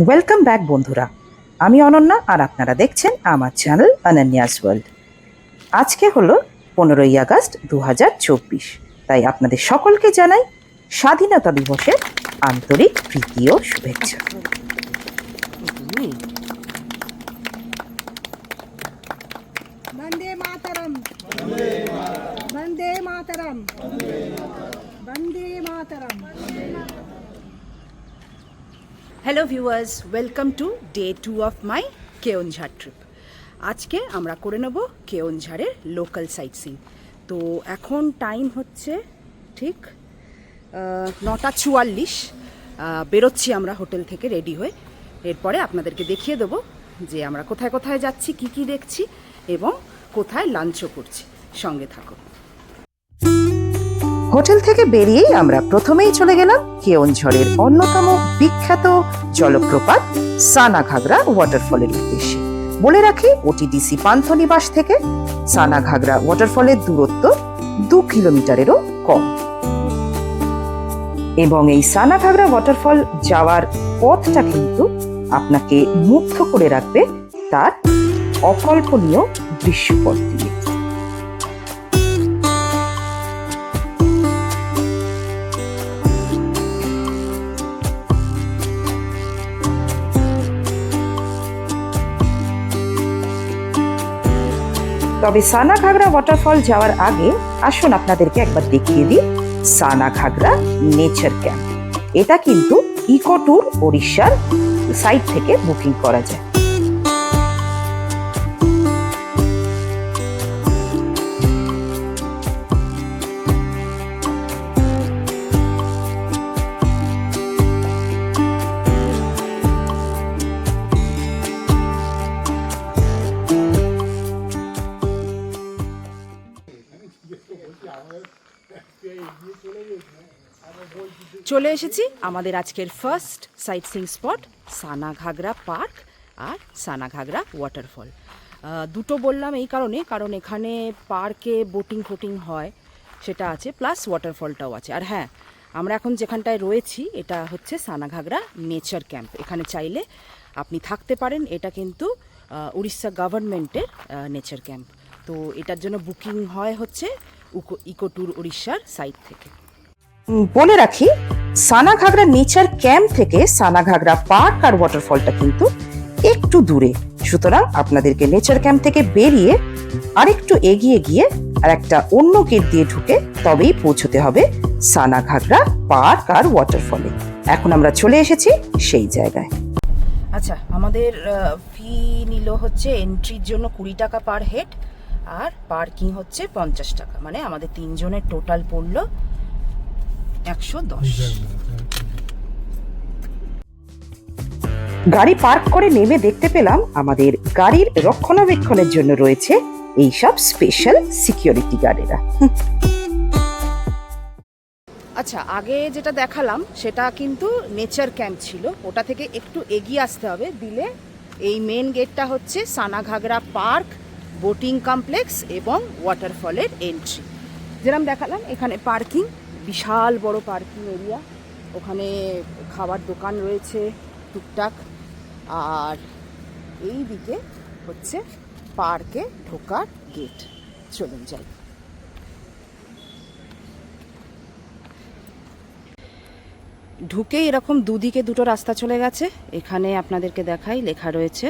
Welcome back বন্ধুরা, আমি অনন্যা আর আপনারা দেখছেন আমার চ্যানেল অনন্যাস ওয়ার্ল্ড। আজকে হলো 15ই আগস্ট 2024, তাই আপনাদের সকলকে জানাই স্বাধীনতা দিবসের আন্তরিক প্রীতি ও শুভেচ্ছা। বন্দে মাতরম, বন্দে মাতরম, বন্দে মাতরম। Hello viewers, welcome to day 2 of my Keonjhar trip. আজকে আমরা করে নেব কেওনঝাড়ের লোকাল সাইট সিন। তো এখন টাইম হচ্ছে ঠিক 9:44। বেরোচ্ছি আমরা হোটেল থেকে রেডি হয়ে। এরপরে আপনাদেরকে দেখিয়ে দেবো যে আমরা কোথায় কোথায় যাচ্ছি, কি কি দেখছি এবং কোথায় লাঞ্চও করছি। সঙ্গে থাকো। হোটেল থেকে বেরিয়েই আমরা প্রথমেই চলে গেলাম কেওনঝড়ের অন্যতম বিখ্যাত জলপ্রপাত সানাঘাগরা ওয়াটারফলের উদ্দেশ্যে। বলে রাখি, ওটিডিসি পান্থনিবাস থেকে সানাঘাগরা ওয়াটারফলের দূরত্ব 2 কিলোমিটারেরও কম। এবং এই সানাঘাগরা ওয়াটারফল যাওয়ার পথটা কিন্তু আপনাকে মুগ্ধ করে রাখবে তার অকল্পনীয় দৃশ্যপট দিয়ে। তবে সানাঘাগরা ওয়াটারফল যাওয়ার আগে আসুন আপনাদেরকে একবার দেখিয়ে দিই সানাঘাগরা নেচার ক্যাম্প। এটা কিন্তু ইকো ট্যুর ওড়িশার সাইট থেকে বুকিং করা যায়। চলে এসেছি আমাদের আজকের first sight seeing spot Sanaghagara park আর সানাঘাগরা ওয়াটারফল। দুটো বললাম এই কারণ এখানে পার্কে বোটিং ফোটিং হয়, সেটা আছে, প্লাস ওয়াটারফলটাও আছে। আর হ্যাঁ, আমরা এখন যেখানটায় রয়েছি এটা হচ্ছে সানাঘাগরা নেচার ক্যাম্প। এখানে চাইলে আপনি থাকতে পারেন। এটা কিন্তু উড়িষ্যা গভর্নমেন্টের নেচার ক্যাম্প। তো এটার জন্য বুকিং হয় হচ্ছে ইকো ট্যুর উড়িষ্যার সাইট থেকে। বলে রাখি, সানাঘাগরা নেচার ক্যাম্প থেকে সানাঘাগরা পার্ক আর ওয়াটারফলটা কিন্তু একটু দূরে। সুতরাং আপনাদেরকে নেচার ক্যাম্প থেকে বেরিয়ে আরেকটু এগিয়ে গিয়ে আর একটা অন্য গেট দিয়ে ঢুকে তবেই পৌঁছতে হবে সানাঘাগরা পার্ক আর ওয়াটারফলে। এখন আমরা চলে এসেছি সেই জায়গায়। আচ্ছা, আমাদের ফি নিল হচ্ছে এন্ট্রির জন্য 20 টাকা পার হেড, আর পার্কিং হচ্ছে 50 টাকা। মানে আমাদের তিনজনের টোটাল পড়লো 110। গাড়ি পার্ক করে নেমে দেখতে পেলাম আমাদের গাড়ির রক্ষণাবেক্ষণের জন্য রয়েছে এইসব স্পেশাল সিকিউরিটি গার্ডেরা। আচ্ছা, আগে যেটা দেখালাম সেটা কিন্তু নেচার ক্যাম্প ছিল। ওটা থেকে একটু এগিয়ে আসতে হবে, দিলে এই মেন গেটটা হচ্ছে সানাঘাগরা পার্ক, বোটিং কমপ্লেক্স এবং ওয়াটারফলের এন্ট্রি। যেরকম দেখালাম, এখানে পার্কিং, বিশাল বড় পার্কিং এরিয়া। ওখানে খাবার দোকান রয়েছে টুকটাক। আর এই দিকে হচ্ছে পার্কে ঢোকার গেট। চলুন যাই। ঢুকে এরকম দুদিকে দুটো রাস্তা চলে গেছে। এখানে আপনাদেরকে দেখাই, লেখা রয়েছে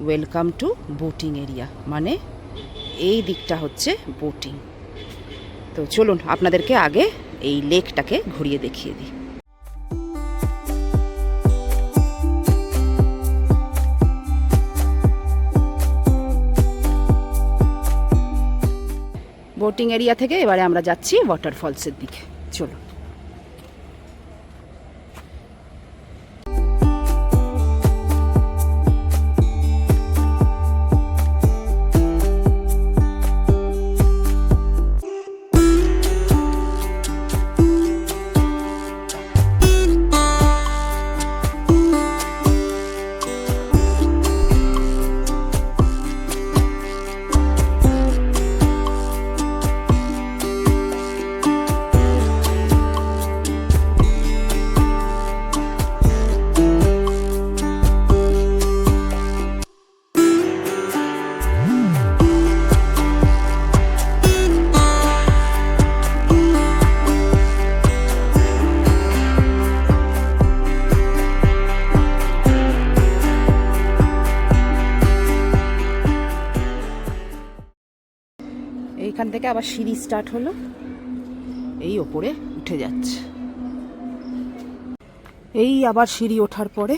ওয়েলকাম টু বোটিং এরিয়া, মানে এই দিকটা হচ্ছে বোটিং। তো চলুন আপনাদেরকে আগে এই লেকটাকে ঘুরিয়ে দেখিয়ে দিই। বোটিং এরিয়া থেকে এবারে আমরা যাচ্ছি ওয়াটারফলসের দিকে। চলুন। এখান থেকে আবার সিঁড়ি স্টার্ট হলো, এই ওপরে উঠে যাচ্ছে। এই আবার সিঁড়ি ওঠার পরে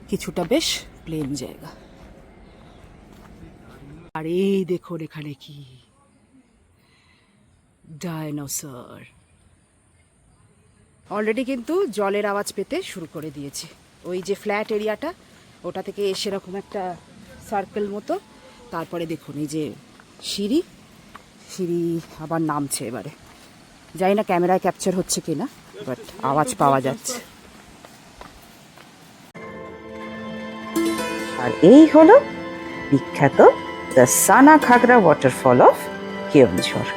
কিছুটা বেশ প্লেন জায়গা। আর এই দেখুন এখানে কি ডাইনোসর। অলরেডি কিন্তু জলের আওয়াজ পেতে শুরু করে দিয়েছে। ওই যে ফ্ল্যাট এরিয়াটা, ওটা থেকে এসে এরকম একটা সার্কেল মতো, তারপরে দেখুন এই যে সিঁড়ি, সিঁড়ি আবার নামছে। এবারে জানি না ক্যামেরায় ক্যাপচার হচ্ছে কিনা, বাট আওয়াজ পাওয়া যাচ্ছে। আর এই হলো বিখ্যাত the Sanaghagra waterfall of Keonjhar.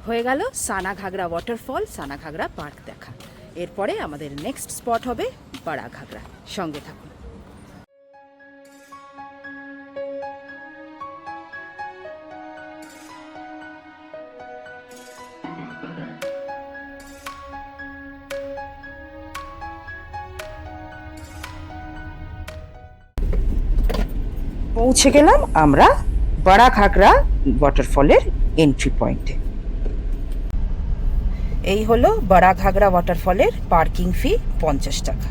হয়ে গেল সানাঘাগরা ওয়াটারফল, সানাঘাগরা পার্ক দেখা। এরপরে আমাদের নেক্সট স্পট হবে বড়া ঘাগরা। সঙ্গে থাকুন। পৌঁছে গেলাম আমরা বড়া ঘাগরা ওয়াটারফলের এন্ট্রি পয়েন্টে। এই হলো বড়া ঘাগরা ওয়াটারফলের পার্কিং ফি 50 টাকা।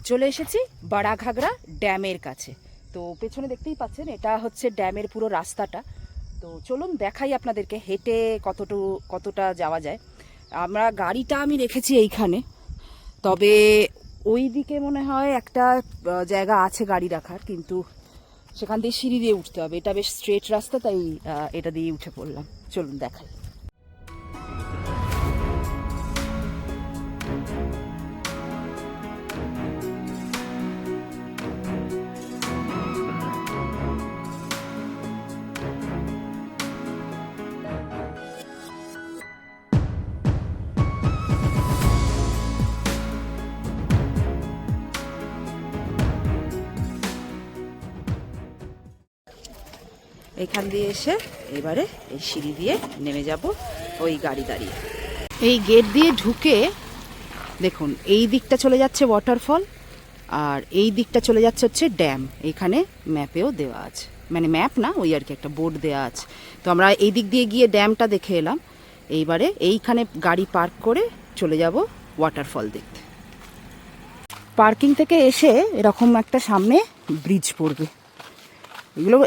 চলে এসেছি বড়া ঘাগরা ড্যামের কাছে। তো পেছনে দেখতেই পাচ্ছেন, এটা হচ্ছে ড্যামের পুরো রাস্তাটা। তো চলুন দেখাই আপনাদেরকে হেঁটে কতটা যাওয়া যায়। গাড়িটা আমি রেখেছি এইখানে, তবে ওই দিকে মনে হয় একটা জায়গা আছে গাড়ি রাখার, কিন্তু সেখান দিয়ে সিঁড়ি দিয়ে উঠতে হবে। এটা বেশ স্ট্রেট রাস্তা, তাই এটা দিয়ে উঠে পড়লাম। চলুন দেখাই। এখান দিয়ে এসে এবারে এই সিঁড়ি দিয়ে নেমে যাব ওই গাড়ি দাঁড়িয়ে। এই গেট দিয়ে ঢুকে দেখুন এই দিকটা চলে যাচ্ছে ওয়াটারফল, আর এই দিকটা চলে যাচ্ছে হচ্ছে ড্যাম। এখানে ম্যাপেও দেওয়া আছে, মানে ম্যাপ না, ওই আর কি একটা বোর্ড দেওয়া আছে। তো আমরা এই দিক দিয়ে গিয়ে ড্যামটা দেখে এলাম। এইবারে এইখানে গাড়ি পার্ক করে চলে যাব ওয়াটারফল দেখতে। পার্কিং থেকে এসে এরকম একটা সামনে ব্রিজ পড়বে।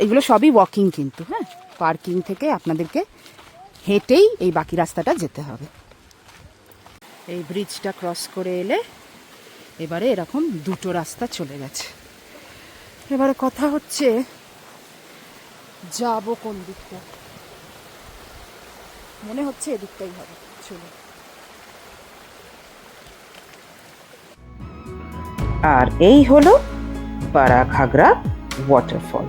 এগুলো সবই ওয়াকিং কিন্তু, হ্যাঁ। পার্কিং থেকে আপনাদেরকে হেঁটেই এই বাকি রাস্তাটা যেতে হবে। এই ব্রিজটা ক্রস করে এলে এবারে এরকম দুটো রাস্তা চলে গেছে। এবারে কথা হচ্ছে যাব কোন দিকটা। মনে হচ্ছে এদিকটাই হবে। চলো। আর এই হলো বড়া ঘাগরা ওয়াটারফল।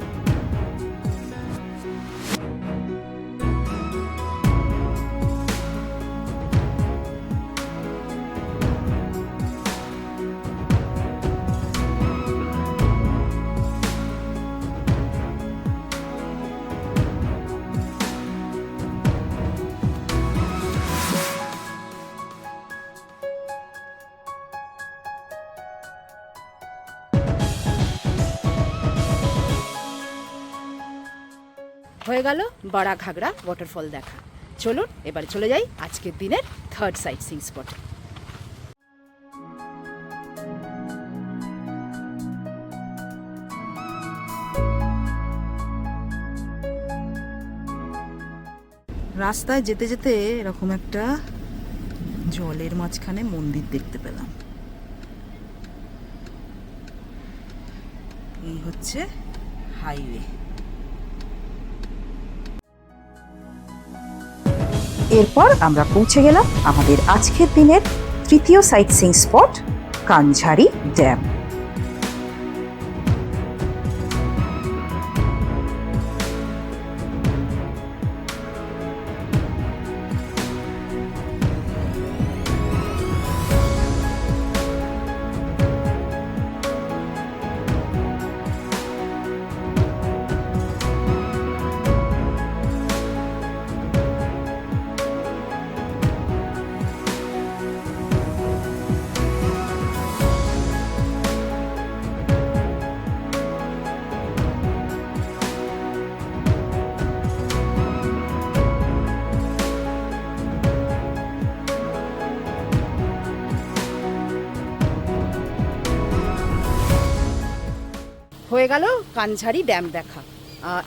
হয়ে গেল বড়া ঘাগরা ওয়াটারফল দেখা। চলুন এবার চলে যাই আজকের দিনের থার্ড সাইট সিইং স্পটে। রাস্তায় যেতে যেতে এরকম একটা জলের মাঝখানে মন্দির দেখতে পেলাম। এই হচ্ছে হাইওয়ে। এরপর আমরা পৌঁছে গেলাম আমাদের আজকের দিনের তৃতীয় সাইট সিইং স্পট কানঝারি ড্যাম। হয়ে গেল কানঝারি ড্যাম দেখা।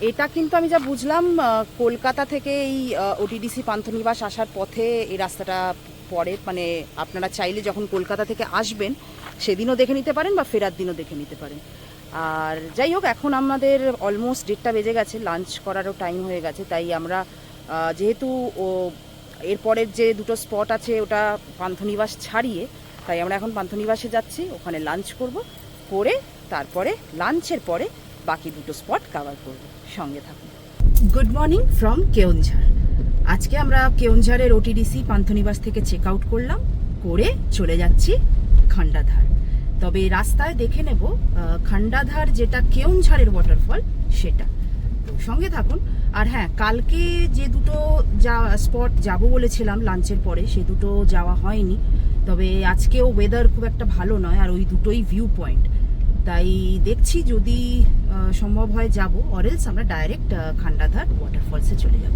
এটা কিন্তু আমি যা বুঝলাম কলকাতা থেকে এই ওটিডিসি পান্থনিবাস আসার পথে এই রাস্তাটা পড়ে, মানে আপনারা চাইলে যখন কলকাতা থেকে আসবেন সেদিনও দেখে নিতে পারেন বা ফেরার দিনও দেখে নিতে পারেন। আর যাই হোক, এখন আমাদের অলমোস্ট 1:30 বেজে গেছে, লাঞ্চ করারও টাইম হয়ে গেছে। তাই আমরা যেহেতু এরপরের যে দুটো স্পট আছে ওটা পান্থনিবাস ছাড়িয়ে, তাই আমরা এখন পান্থনিবাসে যাচ্ছি, ওখানে লাঞ্চ করে তারপরে লাঞ্চের পরে বাকি দুটো স্পট কভার করব। সঙ্গে থাকুন। Good morning from Keonjhar. আজকে আমরা কেওনঝাড়ের ওটিডিসি পান্থনিবাস থেকে চেক আউট করে চলে যাচ্ছি খান্ডাধার। তবে রাস্তায় দেখে নেব খান্ডাধার যেটা কেওনঝাড়ের ওয়াটারফল সেটা, তো সঙ্গে থাকুন। আর হ্যাঁ, কালকে যে দুটো স্পট যাব বলেছিলাম লাঞ্চের পরে, সে দুটো যাওয়া হয়নি। তবে আজকেও ওয়েদার খুব একটা ভালো নয়, আর ওই দুটোই ভিউ পয়েন্ট, তাই দেখছি যদি সম্ভব হয় যাব, অরেলস আমরা ডাইরেক্ট খান্ডাধার ওয়াটারফলসে চলে যাব।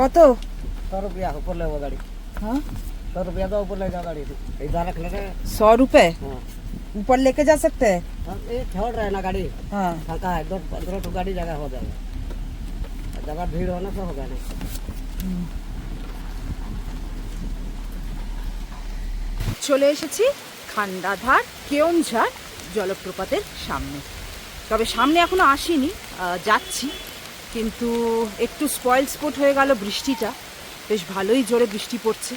কত? 100 रुपया ऊपर ले वो गाड़ी। हाँ, 100 रुपया तो ऊपर ले जाओ गाड़ी। इधर रख लेना। 100 रुपए हाँ ऊपर लेके जा सकते हैं? हम ये छोड़ रहे हैं ना गाड़ी, हाँ, फाका है, 10-15 तो गाड़ी जगह हो जाएगा, जगह भीड़ होना तो होगा नहीं। চলে এসেছি খান্ডাধার কেওনঝাড় জলপ্রপাতের সামনে। তবে সামনে এখনো আসিনি, যাচ্ছি, কিন্তু একটু স্পয়েল স্পট হয়ে গেল বৃষ্টিটা। বেশ ভালোই জোরে বৃষ্টি পড়ছে,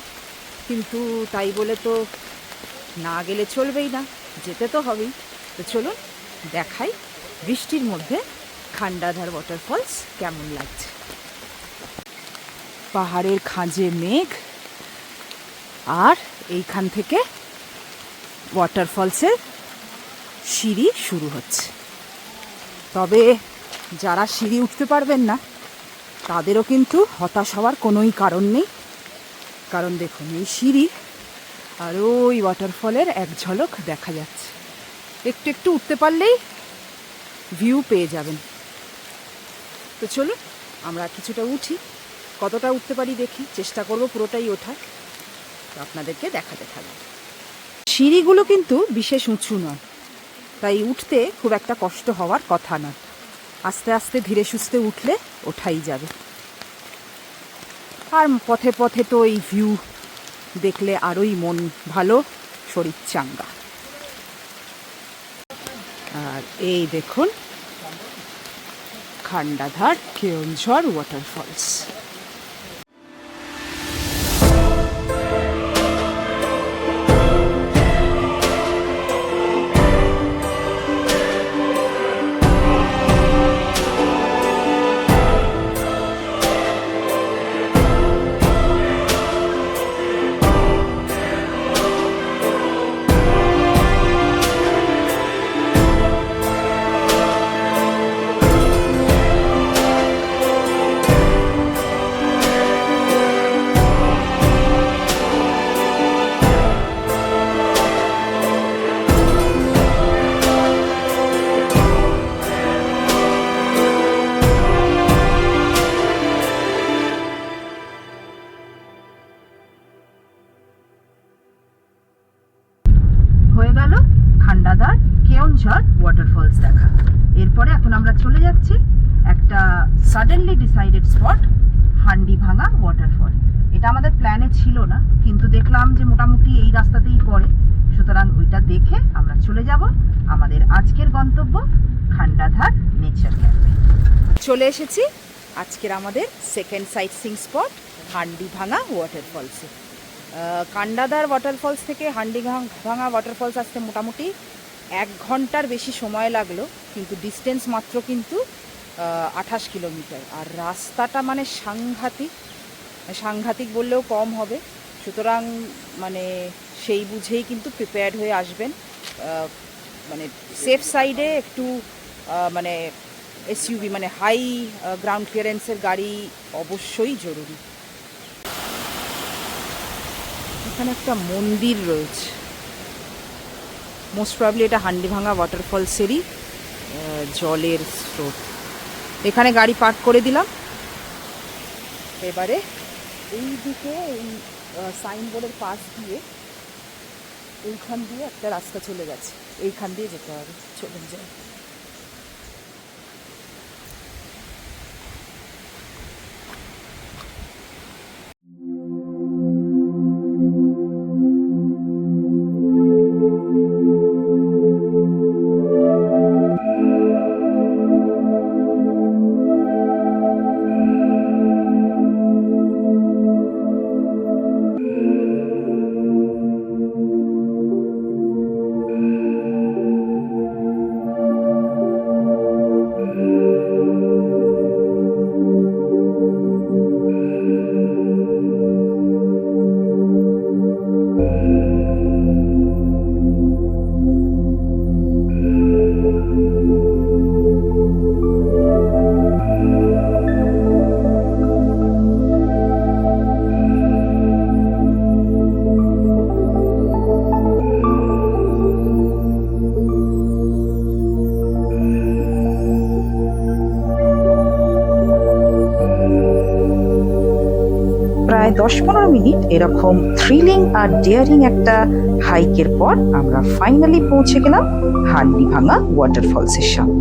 কিন্তু তাই বলে তো না গেলে চলবেই না, যেতে তো হবেই। তো চলুন দেখাই বৃষ্টির মধ্যে খান্ডাধার ওয়াটারফলস কেমন লাগছে। পাহাড়ের খাঁজে মেঘ, আর এইখান থেকে ওয়াটারফলসের সিঁড়ি শুরু হচ্ছে। তবে যারা সিঁড়ি উঠতে পারবেন না তাদেরও কিন্তু হতাশ হওয়ার কোনোই কারণ নেই, কারণ দেখুন এই সিঁড়ি আর ওই ওয়াটারফলের এক ঝলক দেখা যাচ্ছে। একটু একটু উঠতে পারলেই ভিউ পেয়ে যাবেন। তো চলুন আমরা কিছুটা উঠি, কতটা উঠতে পারি দেখি, চেষ্টা করব পুরোটাই ওঠার, তো আপনাদেরকে দেখাতে থাকবো। সিঁড়িগুলো কিন্তু বিশেষ উঁচু নয়, তাই উঠতে খুব একটা কষ্ট হওয়ার কথা না, আস্তে আস্তে ধীরে সুস্থে উঠলে ওঠাই যাবে। আর পথে পথে তো এই ভিউ দেখলে আরোই মন ভালো, শরীর চাঙ্গা। আর এই দেখুন খান্ডাধার কেওনঝড় ওয়াটারফলস। এরপরে এখন আমরা চলে যাচ্ছি একটা সাডেনলি ডিসাইডেড স্পট, হান্ডিভাঙা ওয়াটারফল। এটা আমাদের প্ল্যানে ছিল না, কিন্তু দেখলাম যে মোটামুটি এই রাস্তাতেই পড়ে, সুতরাং ওইটা দেখে আমরা চলে যাব আমাদের আজকের গন্তব্য খান্ডাধার নেচার ক্যাম্পে। চলে এসেছি আজকের আমাদের second sight seeing spot Handibhanga ওয়াটারফলসে। কান্ডাদার ওয়াটারফলস থেকে হান্ডিভাঙা ওয়াটারফলস আসতে মোটামুটি 1 ঘন্টার বেশি সময় লাগলো, কিন্তু ডিস্টেন্স মাত্র কিন্তু 28 কিলোমিটার। আর রাস্তাটা মানে সাংঘাতিক বললেও কম হবে, সুতরাং মানে সেই বুঝেই কিন্তু প্রিপেয়ার্ড হয়ে আসবেন। মানে সেফ সাইডে একটু মানে এসইউভি মানে হাই গ্রাউন্ড ক্লিয়ারেন্সের গাড়ি অবশ্যই জরুরি। এখানে একটা মন্দির রয়েছে, মোস্ট প্রবাবলি এটা হান্ডিভাঙা ওয়াটারফলসেরই জলের স্রোত। এখানে গাড়ি পার্ক করে দিলাম। এবারে এই দিকে এই সাইনবোর্ডের পাশ দিয়ে এইখান দিয়ে একটা রাস্তা চলে গেছে, এইখান দিয়ে যেতে হবে। চলুন যাই। প্রায় 10-15 মিনিট এরকম থ্রিলিং আর ডেয়ারিং একটা হাইকের পর আমরা ফাইনালি পৌঁছে গেলাম হান্ডিভাঙা ওয়াটারফলসের সামনে।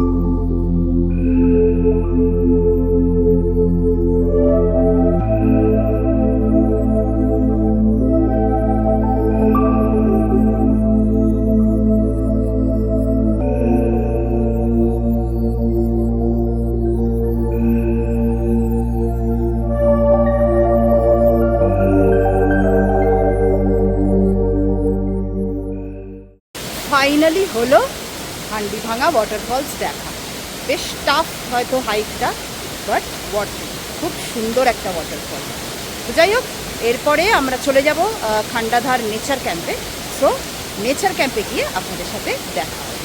ফাইনালি হলো হান্ডিভাঙা ওয়াটারফলস দেখা। বেশ টাফ হয়তো হাইকটা, বাট খুব সুন্দর একটা ওয়াটারফল। তো যাই হোক, এরপরে আমরা চলে যাব খান্ডাধার নেচার ক্যাম্পে। সো নেচার ক্যাম্পে গিয়ে আপনাদের সাথে দেখা হবে।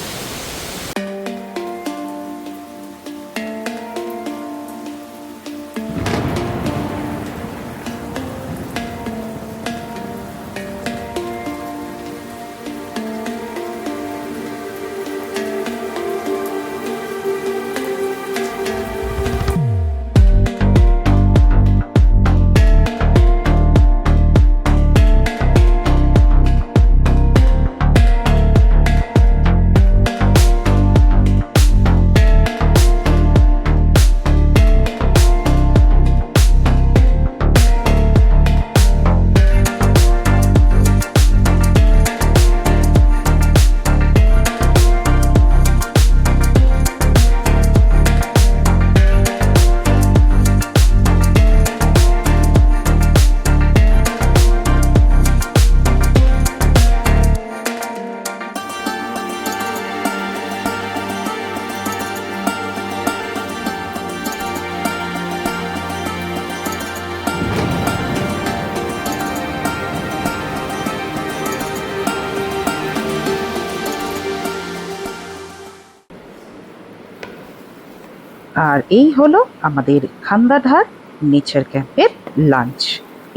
আর এই হলো আমাদের খান্ডাধার নেচার ক্যাম্পের লাঞ্চ।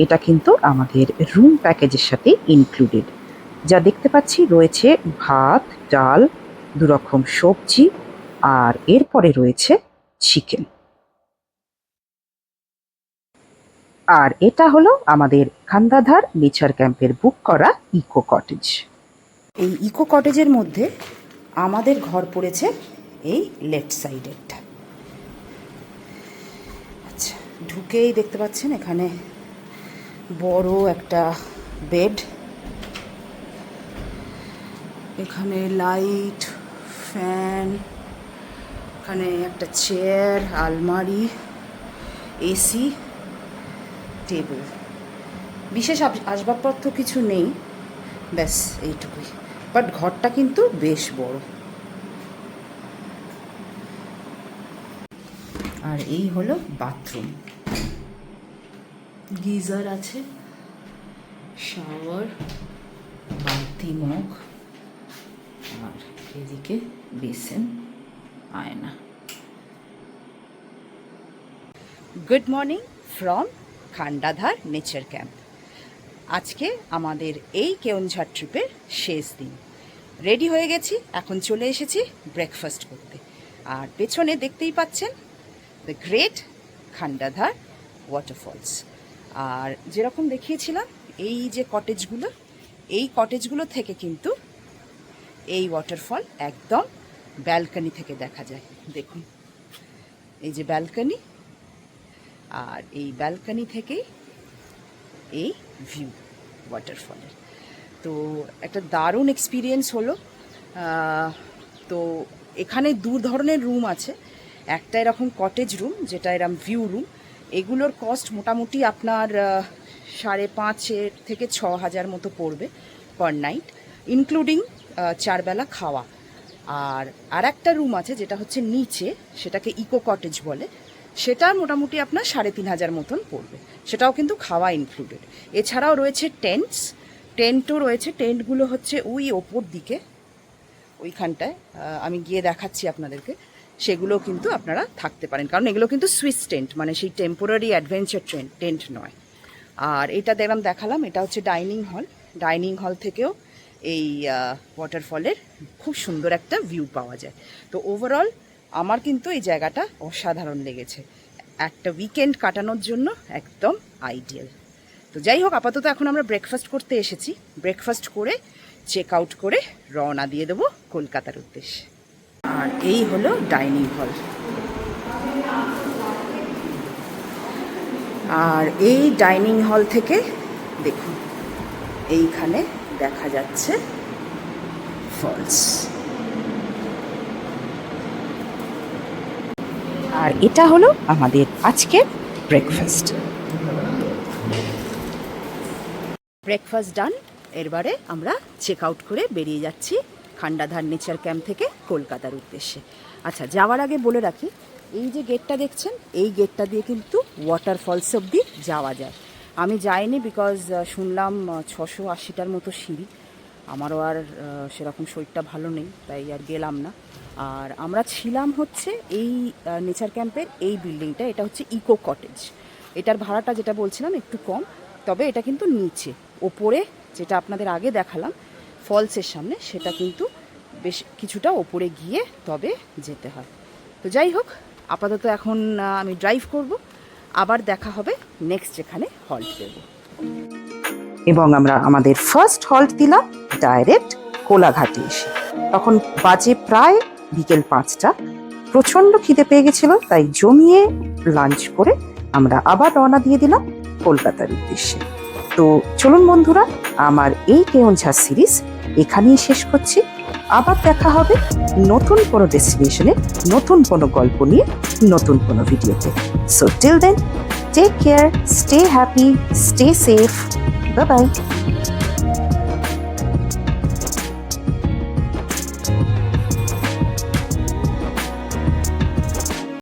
এটা কিন্তু আমাদের রুম প্যাকেজের সাথে ইনক্লুডেড। যা দেখতে পাচ্ছি রয়েছে ভাত, ডাল, 2 রকম সবজি, আর এরপরে রয়েছে চিকেন। আর এটা হলো আমাদের খান্ডাধার নেচার ক্যাম্পের বুক করা ইকো কটেজ। এই ইকো কটেজের মধ্যে আমাদের ঘর পড়েছে এই লেফট সাইডেরটা। আচ্ছা, ঢুকেই দেখতে পাচ্ছেন এখানে বড় একটা বেড, এখানে লাইট, ফ্যান, এখানে একটা চেয়ার, আলমারি, এসি, টেবিল। বিশেষ আসবাবপত্র কিছু নেই, ব্যাস এইটুকুই। বাট ঘরটা কিন্তু বেশ বড়। আর এই হলো বাথরুম, গিজার আছে, শাওয়ার, বালতি, মগ, আর এদিকে বেসিন, আয়না। Good morning from Khandadhar nature camp. আজকে আমাদের এই কেওনঝাড় ট্রিপের শেষ দিন। রেডি হয়ে গেছি, এখন চলে এসেছি ব্রেকফাস্ট করতে। আর পেছনে দেখতেই পাচ্ছেন দ্য গ্রেট খান্ডাধার ওয়াটারফলস। আর যেরকম দেখিয়েছিলাম, এই যে কটেজগুলো, এই কটেজগুলো থেকে কিন্তু এই ওয়াটারফল একদম ব্যালকনি থেকে দেখা যায়। দেখুন, এই যে ব্যালকনি, আর এই ব্যালকনি থেকেই এই ভিউ ওয়াটারফলের। তো একটা দারুণ এক্সপিরিয়েন্স হলো। তো এখানে দু ধরনের রুম আছে। একটা এরকম কটেজ রুম, যেটা এরকম ভিউ রুম। এগুলোর কস্ট মোটামুটি আপনার 5,500 থেকে 6,000 মতো পড়বে পার নাইট, ইনক্লুডিং 4 বেলা খাওয়া। আর একটা রুম আছে যেটা হচ্ছে নিচে, সেটাকে ইকো কটেজ বলে, সেটা মোটামুটি আপনার 3,500 মতন পড়বে, সেটাও কিন্তু খাওয়া ইনক্লুডেড। এছাড়াও রয়েছে টেন্টও রয়েছে। টেন্টগুলো হচ্ছে ওই ওপর দিকে, ওইখানটায় আমি গিয়ে দেখাচ্ছি আপনাদেরকে। সেগুলো কিন্তু আপনারা থাকতে পারেন, কারণ এগুলো কিন্তু সুইস টেন্ট, মানে সেই টেম্পোরারি অ্যাডভেঞ্চার টেন্ট নয়। আর এটা দেখালাম, এটা হচ্ছে ডাইনিং হল থেকেও এই ওয়াটারফলের খুব সুন্দর একটা ভিউ পাওয়া যায়। তো ওভারঅল আমার কিন্তু এই জায়গাটা অসাধারণ লেগেছে, একটা উইকেন্ড কাটানোর জন্য একদম আইডিয়াল। তো যাই হোক, আপাতত এখন আমরা ব্রেকফাস্ট করতে এসেছি। ব্রেকফাস্ট করে চেক আউট করে রওনা দিয়ে দেবো কলকাতার উদ্দেশ্যে। আর এই হলো ডাইনিং হল। আর এই ডাইনিং হল থেকে দেখুন, এইখানে দেখা যাচ্ছে ফলস। আর এটা হলো আমাদের আজকের ব্রেকফাস্ট ডান। এরবারে আমরা চেক আউট করে বেরিয়ে যাচ্ছি খান্ডাধার নেচার ক্যাম্প থেকে কলকাতার উদ্দেশ্যে। আচ্ছা, যাওয়ার আগে বলে রাখি, এই যে গেটটা দেখছেন, এই গেটটা দিয়ে কিন্তু ওয়াটারফলস অবধি যাওয়া যায়। আমি যাইনি, বিকজ শুনলাম 680টার মতো সিঁড়ি। আমারও আর সেরকম শরীরটা ভালো নেই, তাই আর গেলাম না। আর আমরা ছিলাম হচ্ছে এই নেচার ক্যাম্পের এই বিল্ডিংটা, এটা হচ্ছে ইকো কটেজ। এটার ভাড়াটা যেটা বলছিলাম একটু কম, তবে এটা কিন্তু নিচে। ওপরে যেটা আপনাদের আগে দেখালাম ফলসের সামনে, সেটা কিন্তু বেশ কিছুটা ওপরে গিয়ে তবে যেতে হয়। তো যাই হোক, আপাতত এখন আমি ড্রাইভ করব, আবার দেখা হবে নেক্সট যেখানে হল্ট দেব। এবং আমরা আমাদের ফার্স্ট হল্ট দিলাম ডাইরেক্ট কোলাঘাটে এসে। তখন বাজে প্রায় বিকেল 5টা। প্রচণ্ড খিদে পেয়ে গেছিল, তাই জমিয়ে লাঞ্চ করে আমরা আবার রওনা দিয়ে দিলাম কলকাতার উদ্দেশ্যে। তো চলুন বন্ধুরা, আমার এই কেওনঝাড় সিরিজ এখানেই শেষ করছি। আবার দেখা হবে নতুন কোনো ডেস্টিনেশনে, নতুন কোনো গল্প নিয়ে, নতুন কোনো ভিডিওতে। So till then, take care, stay happy, stay safe, bye by.